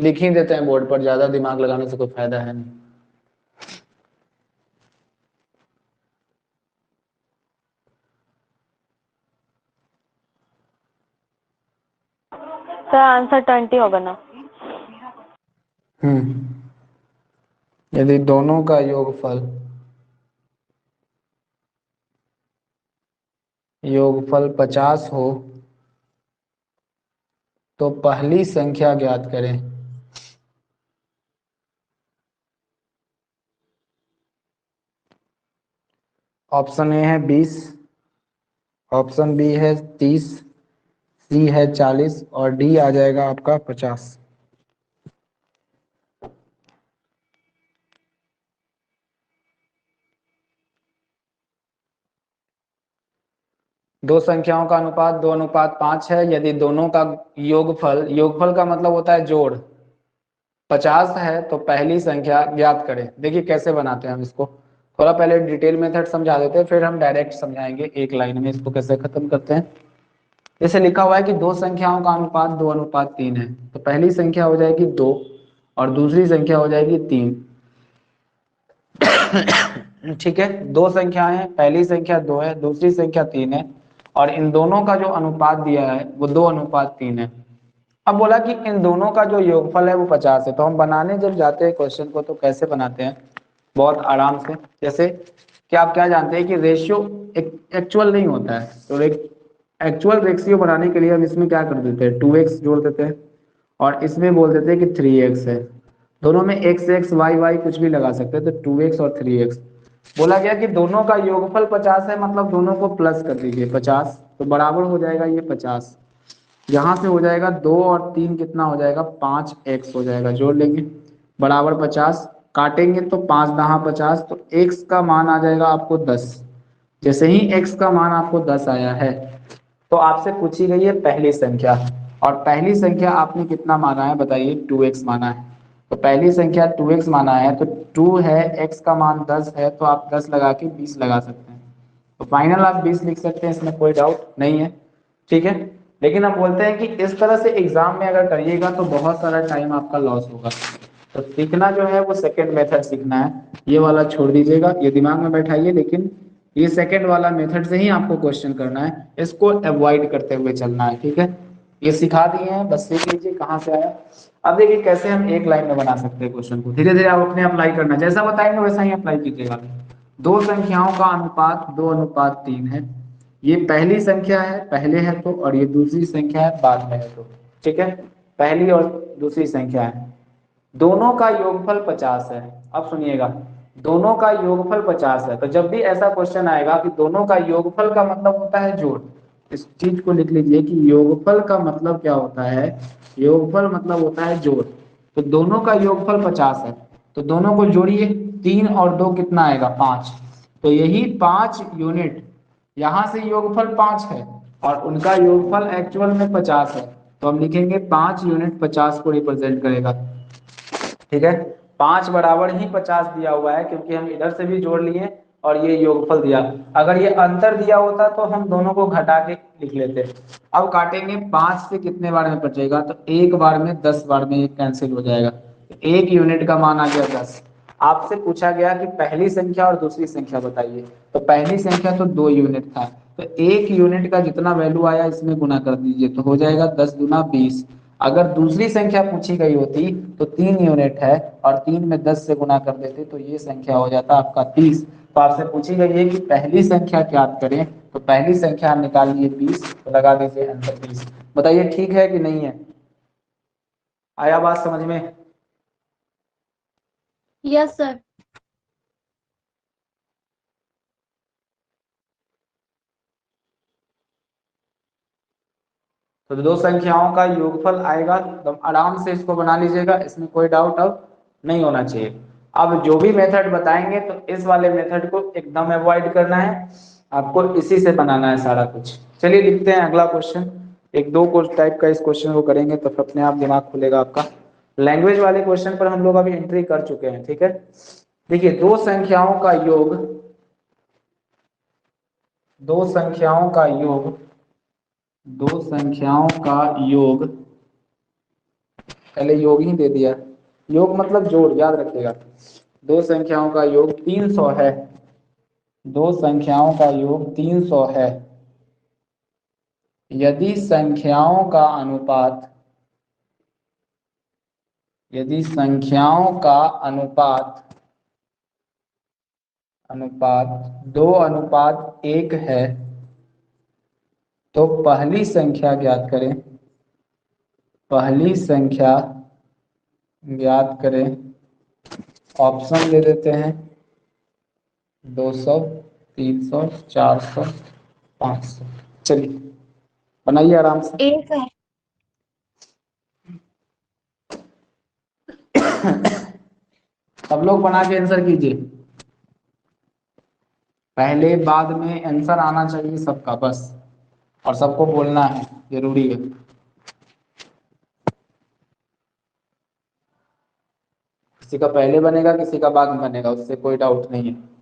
लिख ही देते हैं बोर्ड पर, ज्यादा दिमाग लगाने से कोई फायदा है नहीं। सर आंसर 20 होगा ना? यदि दोनों का योगफल 50 हो तो पहली संख्या ज्ञात करें। ऑप्शन ए है 20, ऑप्शन बी है 30, सी है 40 और डी आ जाएगा आपका 50। दो संख्याओं का अनुपात 2:5 है। यदि दोनों का योगफल, योगफल का मतलब होता है जोड़, 50 है तो पहली संख्या ज्ञात करें। देखिए कैसे बनाते हैं हम इसको, थोड़ा पहले डिटेल मेथड समझा देते हैं, फिर हम डायरेक्ट समझाएंगे एक लाइन में इसको कैसे खत्म करते हैं। जैसे लिखा हुआ है कि दो संख्याओं का अनुपात 2:3 है, तो पहली संख्या हो जाएगी 2 और दूसरी संख्या हो जाएगी 3। ठीक है, दो संख्याएं हैं, पहली संख्या 2 है, दूसरी संख्या 3 है और इन दोनों का जो अनुपात दिया है वो 2:3 है। अब बोला कि इन दोनों का जो योगफल है वो 50 है, तो हम बनाने जब जाते हैं क्वेश्चन को तो कैसे बनाते हैं, बहुत आराम से। जैसे कि आप क्या जानते हैं कि रेशियो एक्चुअल नहीं होता है, तो एक्चुअल रेशियो बनाने के लिए हम इसमें क्या कर देते हैं, 2x जोड़ देते हैं और इसमें बोल देते हैं कि 3x है। दोनों में x x y y कुछ भी लगा सकते हैं, तो 2x और 3x। बोला गया कि दोनों का योगफल 50 है, मतलब दोनों को प्लस कर दीजिए 50, तो बराबर हो जाएगा ये 50। यहाँ से हो जाएगा 2 और 3 कितना हो जाएगा, 5x हो जाएगा, जोड़ लेंगे बराबर 50। काटेंगे तो 5 दहा 50, तो x का मान आ जाएगा आपको 10। जैसे ही x का मान आपको 10 आया है तो आपसे पूछी गई है पहली संख्या, और पहली संख्या आपने कितना माना है बताइए, 2x माना है। तो पहली संख्या 2x माना है, तो 2 है, x का मान 10 है, तो आप 10 लगा के 20 लगा सकते हैं। तो फाइनल आप 20 लिख सकते हैं, इसमें कोई डाउट नहीं है। ठीक है, लेकिन हम बोलते हैं कि इस तरह से एग्जाम में अगर करिएगा तो बहुत सारा टाइम आपका लॉस होगा। तो सीखना जो है वो सेकंड मेथड सीखना है, ये वाला छोड़ दीजिएगा, ये दिमाग में बैठाइए, लेकिन ये सेकंड वाला मेथड से ही आपको क्वेश्चन करना है, इसको अवॉइड करते हुए चलना है। ठीक है, ये सिखा दिए हैं, बस सीख लीजिए कहाँ से आया। अब देखिए कैसे हम एक लाइन में बना सकते हैं क्वेश्चन को, धीरे धीरे आप अपने अप्लाई करना, जैसा बताएंगे वैसा ही अप्लाई कीजिएगा। दो संख्याओं का अनुपात 2:3 है, ये पहली संख्या है पहले है तो, और ये दूसरी संख्या है बाद में है तो। ठीक है, पहली और दूसरी संख्या है, दोनों का योगफल 50 है। अब सुनिएगा, दोनों का योगफल 50 है, तो जब भी ऐसा क्वेश्चन आएगा कि दोनों का योगफल का मतलब होता है जोड़, इस चीज को लिख लीजिए कि योगफल का मतलब क्या होता है, योगफल मतलब होता है जोड़। तो दोनों का योगफल 50 है, तो दोनों को जोड़िए, 3 और 2 कितना आएगा, 5। तो यही 5 यूनिट, यहाँ से योगफल 5 है और उनका योगफल एक्चुअल में 50 है, तो हम लिखेंगे 5 यूनिट 50 को रिप्रेजेंट करेगा। ठीक है, 5 बराबर ही 50 दिया हुआ है, क्योंकि हम इधर से भी जोड़ लिए और ये योगफल दिया। अगर ये अंतर दिया होता तो हम दोनों को घटा के लिख लेते। अब काटेंगे, 5 से कितने बार में बचेगा, तो एक बार में, 10 बार में ये कैंसिल हो जाएगा, एक यूनिट का मान आ गया 10। आपसे पूछा गया कि पहली संख्या और दूसरी संख्या बताइए, तो पहली संख्या तो 2 यूनिट था, तो एक यूनिट का जितना वैल्यू आया इसमें गुना कर दीजिए, तो हो जाएगा 10 दूना 20। अगर दूसरी संख्या पूछी गई होती तो 3 यूनिट है और 3 में 10 से गुना कर देते तो ये संख्या हो जाता आपका 30। तो आपसे पूछी गई है कि पहली संख्या ज्ञात करें, तो पहली संख्या हम निकाल लिए 20, तो लगा दीजिए आंसर 30। बताइए ठीक है कि नहीं है, आया बात समझ में? Yes sir. तो दो संख्याओं का योगफल आएगा, तो आराम से इसको बना लीजिएगा, इसमें कोई डाउट अब नहीं होना चाहिए। अब जो भी मेथड बताएंगे तो इस वाले मेथड को एकदम अवॉइड करना है, आपको इसी से बनाना है सारा कुछ। चलिए लिखते हैं अगला क्वेश्चन, एक दो कोर्स टाइप का इस क्वेश्चन को करेंगे तो अपने आप दिमाग खुलेगा आपका। लैंग्वेज वाले क्वेश्चन पर हम लोग अभी एंट्री कर चुके हैं। ठीक है, देखिए दो संख्याओं का योग, दो संख्याओं का योग, दो संख्याओं का योग पहले योग ही दे दिया। योग मतलब जोड़, याद रखिएगा। दो संख्याओं का योग 300 है। दो संख्याओं का योग 300 है। यदि संख्याओं का अनुपात, यदि संख्याओं का अनुपात अनुपात 2:1 है तो पहली संख्या ज्ञात करें। पहली संख्या ज्ञात करें। ऑप्शन दे देते हैं 200, 300, 400, 500। चलिए बनाइए आराम से। एक है। सब लोग बना के आंसर कीजिए। पहले बाद में आंसर आना चाहिए सबका बस, और सबको बोलना है, जरूरी है। किसी का पहले बनेगा, किसी का बाद में बनेगा, उससे कोई डाउट नहीं है।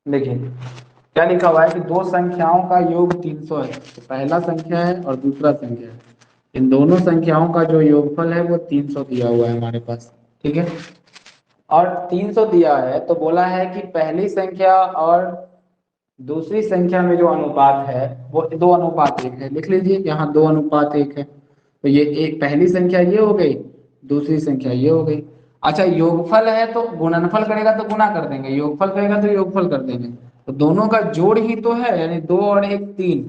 देखिए क्या लिखा हुआ है कि दो संख्याओं का योग 300 है। तो पहला संख्या है और दूसरा संख्या है। इन दोनों संख्याओं का जो योगफल है वो 300 दिया हुआ है हमारे पास। ठीक है, और 300 दिया है तो बोला है कि पहली संख्या और दूसरी संख्या में जो अनुपात है वो 2:1 है। लिख लीजिए, यहाँ 2:1 है। तो ये एक पहली संख्या ये हो गई, दूसरी संख्या ये हो गई। अच्छा, योगफल है तो गुणनफल करेगा तो गुना कर देंगे, योगफल करेगा तो योगफल कर देंगे। तो दोनों का जोड़ ही तो है, यानी 2 और 1 3।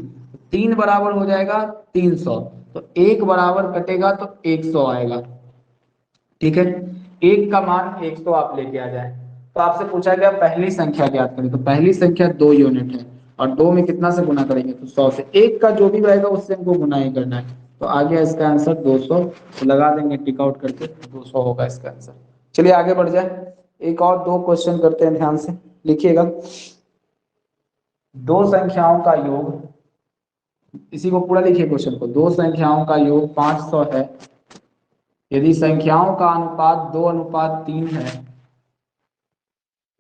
3 बराबर हो जाएगा 300। तो 1 बराबर कटेगा तो 100 आएगा। ठीक है, 1 का मान 100 आप लेके आ जाए। तो आपसे पूछा गया पहली संख्या ज्ञात करें, तो पहली संख्या 2 यूनिट है, और 2 में कितना से गुना करेंगे तो 100 से। 1 का जो भी रहेगा उससे हमको गुना ही करना है। तो आ गया इसका आंसर 200। तो लगा देंगे टिक आउट करके, 200 होगा इसका आंसर। चलिए आगे बढ़ जाए, एक और दो क्वेश्चन करते हैं, ध्यान से लिखिएगा। दो संख्याओं का योग, इसी को पूरा लिखिए क्वेश्चन को। दो संख्याओं का योग 500 है। यदि संख्याओं का अनुपात 2:3 है,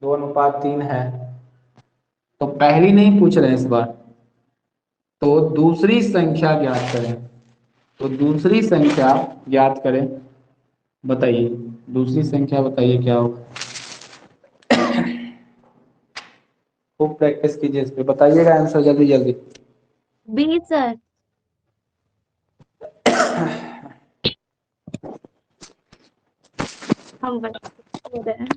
2:3 है, तो पहली नहीं पूछ रहे इस बार, तो दूसरी संख्या ज्ञात करें। तो दूसरी संख्या ज्ञात करें, बताइए दूसरी संख्या, बताइए क्या होगा। खूब प्रैक्टिस कीजिए इस पे, बताइएगा आंसर जल्दी जल्दी। 20 सर। हम बता रहे हैं।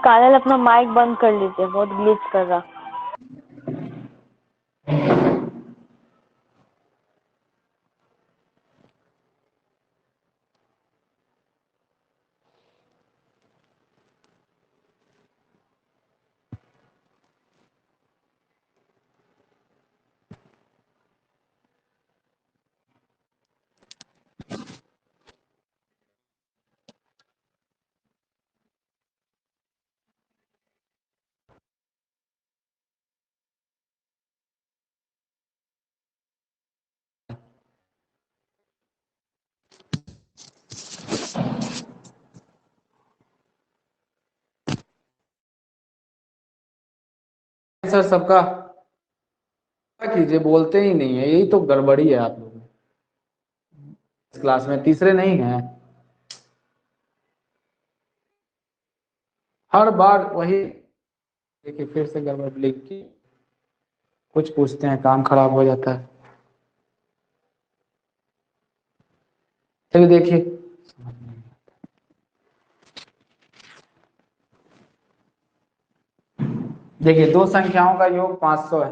काजल अपना माइक बंद कर लीजिए, बहुत ग्लिच कर रहा। आंसर सबका कीजिए, बोलते ही नहीं है, यही तो गड़बड़ी है आप लोग में। इस क्लास में तीसरे नहीं है, हर बार वही देखिए फिर से गड़बड़ लिख की कुछ पूछते हैं, काम खराब हो जाता है। चलिए देखिए, देखिए दो संख्याओं का योग 500 है।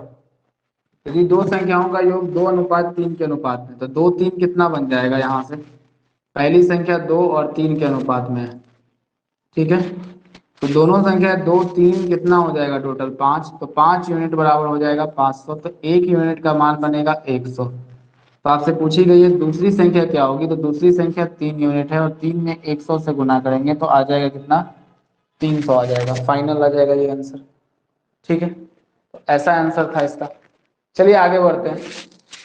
यदि दो संख्याओं का योग 2:3 के अनुपात में, तो 2 3 कितना बन जाएगा यहाँ से? पहली संख्या 2 और 3 के अनुपात में है, ठीक है। तो दोनों संख्या 2 3 कितना हो जाएगा टोटल 5, तो 5 यूनिट बराबर हो जाएगा 500, तो 1 यूनिट का मान बनेगा 100। तो आपसे पूछी गई है दूसरी संख्या क्या होगी, तो दूसरी संख्या 3 यूनिट है और 3 में 100 से गुना करेंगे तो आ जाएगा कितना? 300 आ जाएगा, फाइनल आ जाएगा ये आंसर, ठीक है। तो ऐसा आंसर था इसका। चलिए आगे बढ़ते हैं,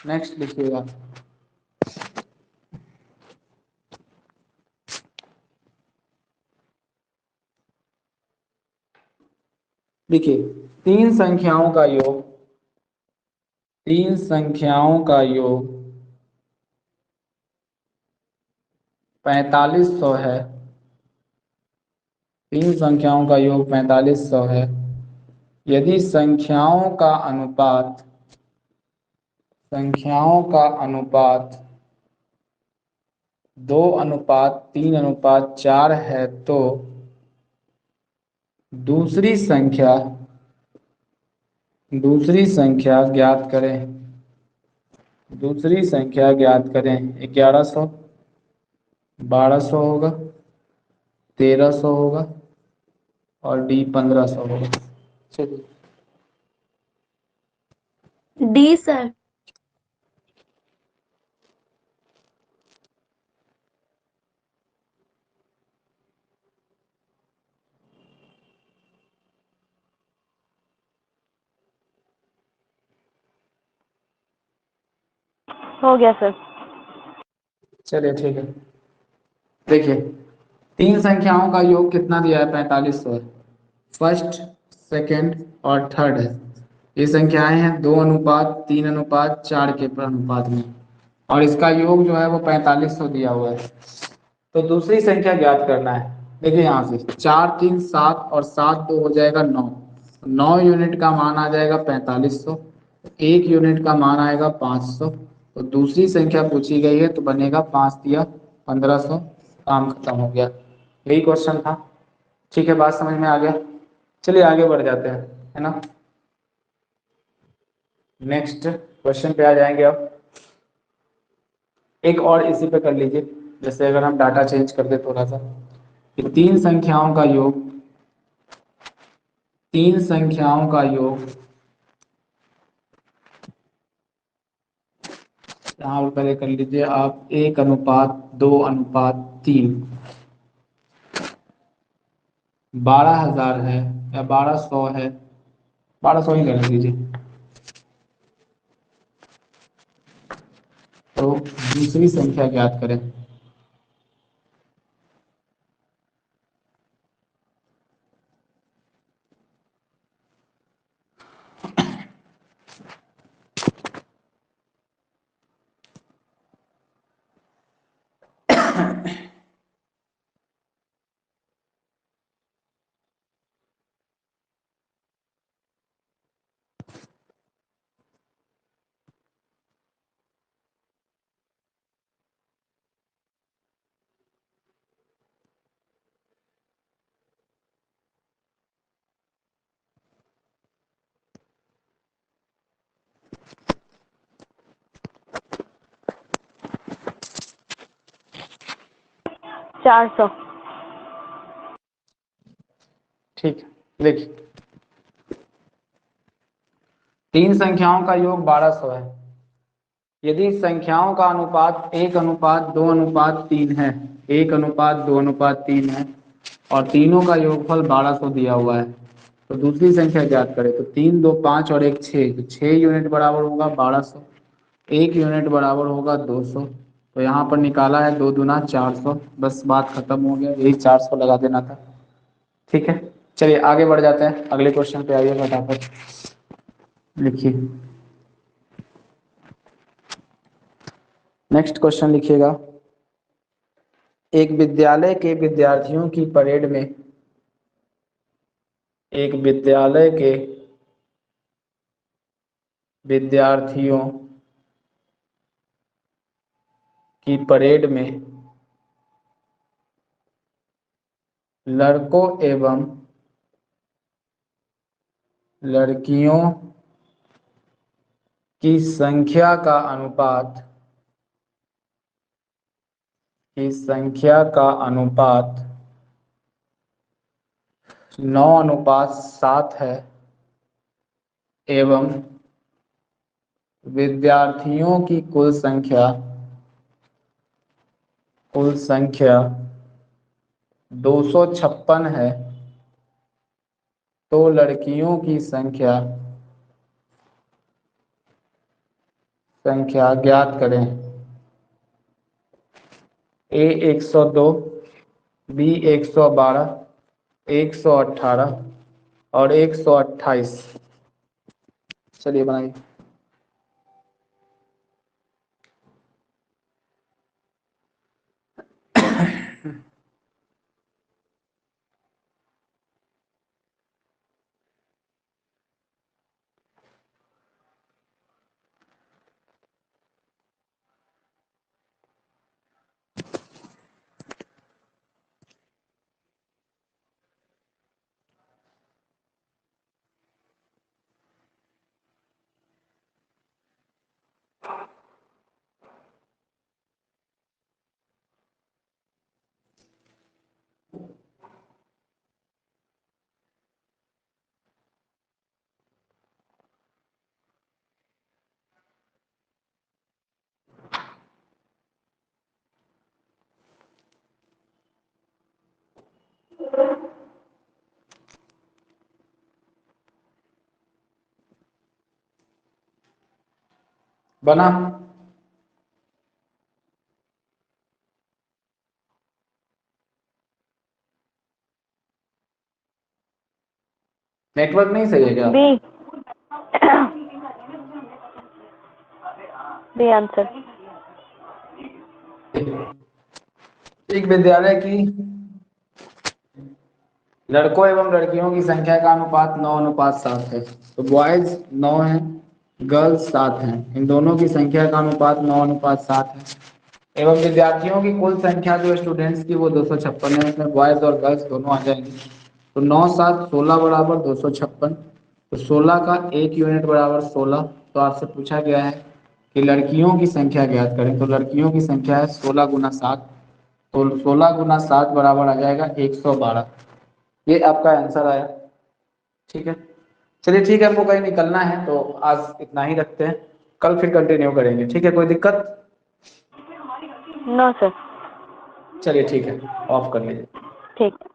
नेक्स्ट लिखिएगा। देखिए तीन संख्याओं का योग 4500 है। तीन संख्याओं का योग 4500 है। यदि संख्याओं का अनुपात 2:3:4 है, तो दूसरी संख्या ज्ञात करें। 1100, 1200 होगा, 1300 होगा और डी 1500 होगा। चलिए डी सर। हो गया सर। चलिए ठीक है। देखिए तीन संख्याओं का योग कितना दिया है? 4500 है। फर्स्ट, सेकंड और थर्ड है। ये संख्याएं हैं 2:3:4 के अनुपात में, और इसका योग जो है वो 4500 दिया हुआ है। तो दूसरी संख्या ज्ञात करना है। देखिए यहाँ से 4 3 7 और 7 2 हो जाएगा 9। 9 यूनिट का मान आ जाएगा 4500, 1 यूनिट का मान आएगा 500। तो दूसरी संख्या पूछी गई है तो बनेगा 5 दिया 1500, काम खत्म हो गया। यही क्वेश्चन था, ठीक है, बात समझ में आ गया। चलिए आगे बढ़ जाते हैं, है ना। नेक्स्ट क्वेश्चन पे आ जाएंगे अब। एक और इसी पे कर लीजिए, जैसे अगर हम डाटा चेंज कर दे थोड़ा सा, कि तीन संख्याओं का योग यहाँ पर पहले कर लीजिए आप 1:2:3, 12,000 है या 1200 है, 1200 ही कर लीजिए। तो दूसरी संख्या ज्ञात करें। चार सौ। ठीक है, देखिए तीन संख्याओं का योग 1200 है। यदि संख्याओं का अनुपात 1:2:3 है, 1:2:3 है, और तीनों का योगफल 1200 दिया हुआ है, तो दूसरी संख्या ज्ञात करें। तो 3 2 5 और 1 6, तो 6 यूनिट बराबर होगा 1200, 1 यूनिट बराबर होगा 200। तो यहाँ पर निकाला है 2 दूना 400, बस बात खत्म हो गया, यही 400 लगा देना था, ठीक है। चलिए आगे बढ़ जाते हैं, अगले क्वेश्चन पे आइए फटाफट, लिखिए। नेक्स्ट क्वेश्चन लिखिएगा। एक विद्यालय के विद्यार्थियों की परेड में एक विद्यालय के विद्यार्थियों की परेड में लड़कों एवं लड़कियों की संख्या का अनुपात 9:7 है एवं विद्यार्थियों की कुल संख्या 256 है, तो लड़कियों की संख्या ज्ञात करें। ए 102, बी 112, 118 और 128। चलिए बनाइए। बना। नेटवर्क नहीं सही है क्या? B B answer. एक विद्यालय की लड़कों एवं लड़कियों की संख्या का अनुपात 9:7 है। तो बॉयज 9 है, गर्ल्स 7 हैं। इन दोनों की संख्या का अनुपात 9:7 है एवं विद्यार्थियों की कुल संख्या जो स्टूडेंट्स की वो 256 है। इसमें बॉयज और गर्ल्स दोनों आ जाएंगे। तो 9 7 16 बराबर 256। तो 16 का 1 यूनिट बराबर 16। तो आपसे पूछा गया है कि लड़कियों की संख्या ज्ञात करें। तो लड़कियों की संख्या है 16 गुना 7। तो 16 गुना 7 बराबर आ जाएगा 112। ये आपका आंसर आया। ठीक है, चलिए ठीक है, हमको कहीं निकलना है तो आज इतना ही रखते हैं। कल फिर कंटिन्यू करेंगे। ठीक है, कोई दिक्कत? No sir. चलिए ठीक है, ऑफ कर लीजिए। ठीक।